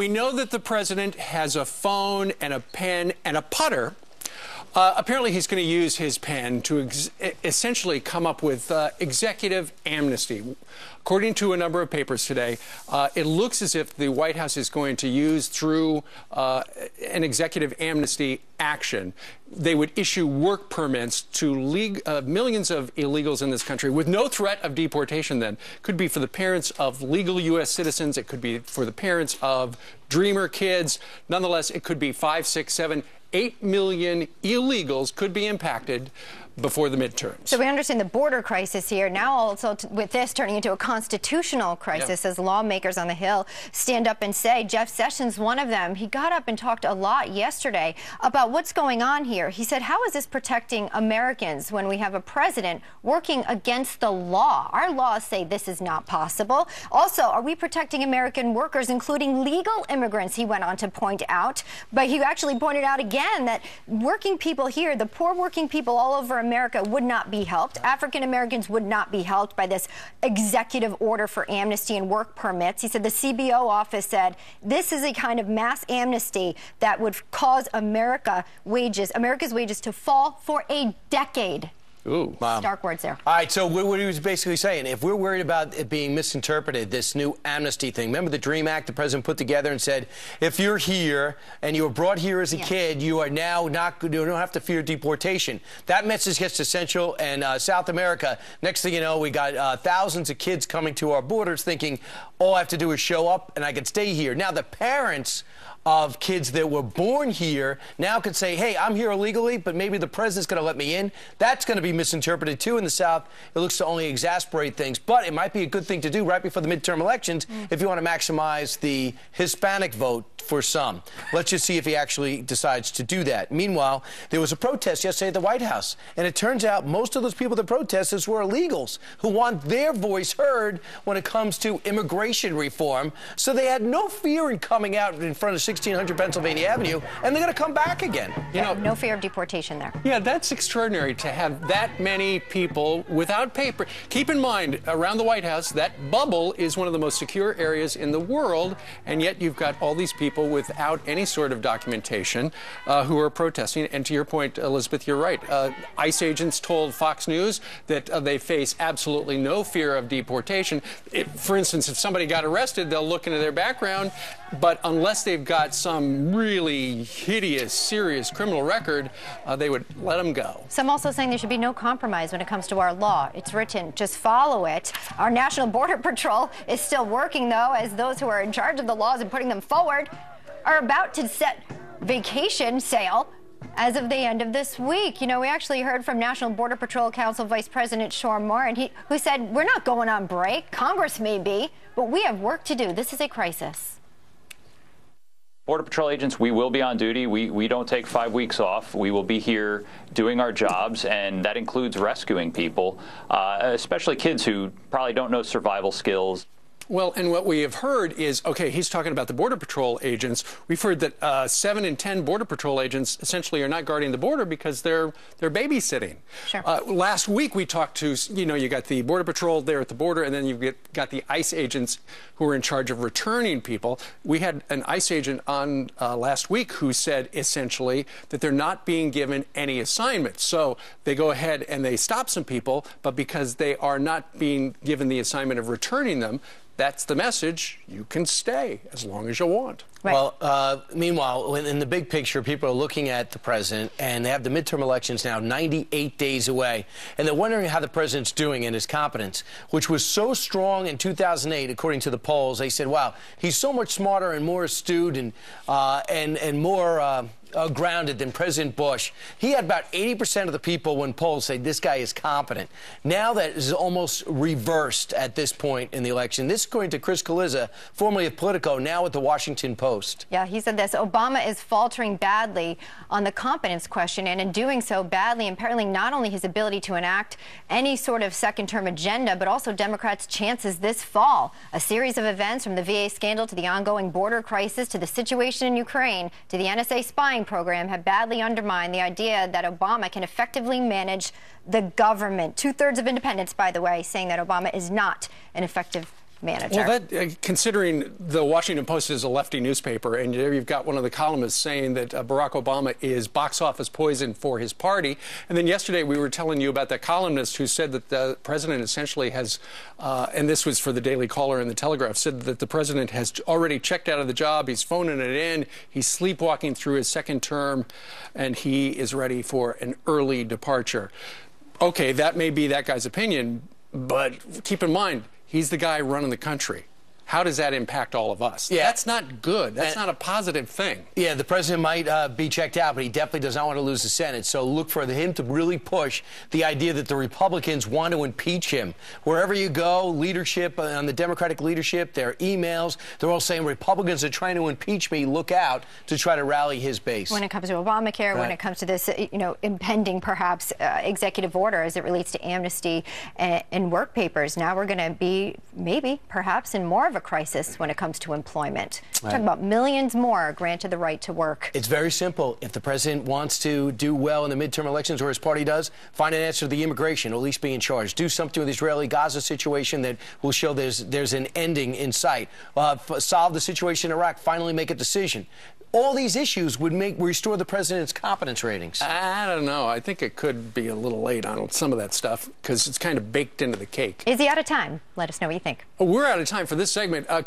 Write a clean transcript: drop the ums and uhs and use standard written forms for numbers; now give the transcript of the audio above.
we know that the president has a phone and a pen and a putter. Apparently, he's going to use his pen to essentially come up with executive amnesty. According to a number of papers today, it looks as if the White House is going to use through an executive amnesty action. They would issue work permits to millions of illegals in this country with no threat of deportation then. Could be for the parents of legal U.S. citizens. It could be for the parents of dreamer kids. Nonetheless, it could be 5, 6, 7, 8 million illegals could be impacted before the midterms. So we understand the border crisis here. Now also with this turning into a constitutional crisis as lawmakers on the Hill stand up and say, Jeff Sessions, one of them, he got up and talked a lot yesterday about what's going on here. He said, how is this protecting Americans when we have a president working against the law? Our laws say this is not possible. Also, are we protecting American workers, including legal immigrants, he went on to point out. But he actually pointed out again that working people here, the poor working people all over America would not be helped. African Americans would not be helped by this executive order for amnesty and work permits. He said the CBO office said this is a kind of mass amnesty that would cause America's wages to fall for a decade. Ooh. Stark words there. All right, so what he was basically saying, if we're worried about it being misinterpreted, this new amnesty thing, remember the DREAM Act the president put together and said, if you're here and you were brought here as a kid, you are now you don't have to fear deportation. That message gets to Central and South America. Next thing you know, we got thousands of kids coming to our borders thinking, all I have to do is show up and I can stay here. Now, the parents of kids that were born here now could say, hey, I'm here illegally, but maybe the president's going to let me in. That's going to be misinterpreted, too, in the South. It looks to only exasperate things. But it might be a good thing to do right before the midterm elections if you want to maximize the Hispanic vote for some. Let's just see if he actually decides to do that. Meanwhile, there was a protest yesterday at the White House, and it turns out most of those people that protested were illegals who want their voice heard when it comes to immigration reform. So they had no fear in coming out in front of 1600 Pennsylvania Avenue, and they're going to come back again. You know, no fear of deportation there. Yeah, that's extraordinary to have that many people without paper. Keep in mind, around the White House, that bubble is one of the most secure areas in the world, and yet you've got all these people without any sort of documentation who are protesting. And to your point, Elizabeth, you're right. ICE agents told Fox News that they face absolutely no fear of deportation. For instance, if somebody got arrested, they'll look into their background, but unless they've got some really hideous, serious criminal record, they would let them go. Some also saying there should be no compromise when it comes to our law. It's written, just follow it. Our National Border Patrol is still working, though, as those who are in charge of the laws and putting them forward are about to set vacation sail as of the end of this week. You know, we actually heard from National Border Patrol Council Vice President Shore Moore, who said, we're not going on break. Congress may be, but we have work to do. This is a crisis. Border Patrol agents, we will be on duty. We don't take 5 weeks off. We will be here doing our jobs, and that includes rescuing people, especially kids who probably don't know survival skills. Well, and what we have heard is, okay, he's talking about the Border Patrol agents. We've heard that 7 in 10 Border Patrol agents essentially are not guarding the border because they're babysitting. Sure. Last week we talked to, you know, you got the Border Patrol there at the border, and then you've got the ICE agents who are in charge of returning people. We had an ICE agent on last week who said essentially that they're not being given any assignments. So they go ahead and they stop some people, but because they are not being given the assignment of returning them, that's the message. You can stay as long as you want. Right. Well, meanwhile, in the big picture, people are looking at the president, and they have the midterm elections now 98 days away, and they're wondering how the president's doing in his competence, which was so strong in 2008, according to the polls. They said, wow, he's so much smarter and more astute and more grounded than President Bush. He had about 80% of the people when polls say this guy is competent. Now that is almost reversed at this point in the election. This according to Chris Calizza, formerly of Politico, now at the Washington Post. Yeah, he said this. Obama is faltering badly on the competence question, and in doing so badly, imperiling not only his ability to enact any sort of second-term agenda, but also Democrats' chances this fall. A series of events from the VA scandal to the ongoing border crisis to the situation in Ukraine to the NSA spying program have badly undermined the idea that Obama can effectively manage the government. 2/3 of independents, by the way, saying that Obama is not an effective manager. Well, considering the Washington Post is a lefty newspaper, and there you've got one of the columnists saying that Barack Obama is box office poison for his party. And then yesterday we were telling you about that columnist who said that the president essentially has, and this was for the Daily Caller and the Telegraph, said that the president has already checked out of the job. He's phoning it in. He's sleepwalking through his second term, and he is ready for an early departure. Okay, that may be that guy's opinion, but keep in mind, he's the guy running the country. How does that impact all of us? Yeah. That's not good. That's not a positive thing. Yeah, the president might be checked out, but he definitely does not want to lose the Senate. So look for him to really push the idea that the Republicans want to impeach him. Wherever you go, leadership, on the Democratic leadership, their emails, they're all saying Republicans are trying to impeach me. Look out, to try to rally his base. When it comes to Obamacare, Right. when it comes to this, impending perhaps executive order as it relates to amnesty and work papers, now we're going to be maybe perhaps in more of a crisis when it comes to employment. Right. Talking about millions more granted the right to work. It's very simple. If the president wants to do well in the midterm elections, or his party does, find an answer to the immigration, or at least be in charge. Do something with the Israeli-Gaza situation that will show there's an ending in sight. Solve the situation in Iraq. Finally make a decision. All these issues would restore the president's competence ratings. I don't know. I think it could be a little late on some of that stuff because it's kind of baked into the cake. Is he out of time? Let us know what you think. We're out of time for this segment. Coming up.